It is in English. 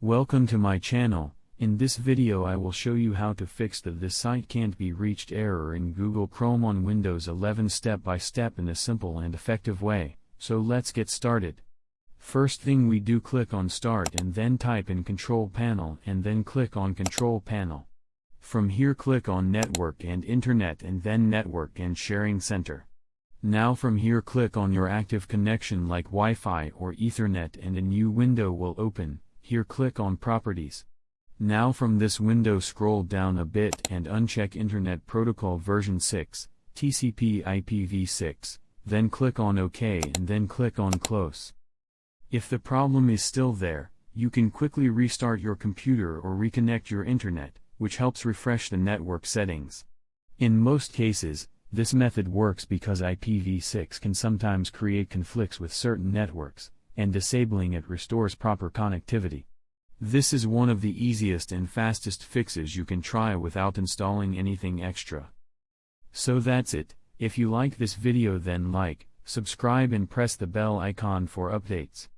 Welcome to my channel. In this video I will show you how to fix the "this site can't be reached" error in Google Chrome on Windows 11 step by step in a simple and effective way. So let's get started. First thing we do, click on Start and then type in Control Panel and then click on Control Panel. From here click on Network and Internet and then Network and Sharing Center. Now from here click on your active connection like Wi-Fi or Ethernet and a new window will open. Here click on Properties. Now from this window scroll down a bit and uncheck Internet Protocol version 6, TCP IPv6, then click on OK and then click on Close. If the problem is still there, you can quickly restart your computer or reconnect your internet, which helps refresh the network settings. In most cases, this method works because IPv6 can sometimes create conflicts with certain networks, and disabling it restores proper connectivity. This is one of the easiest and fastest fixes you can try without installing anything extra. So that's it. If you like this video then like, subscribe and press the bell icon for updates.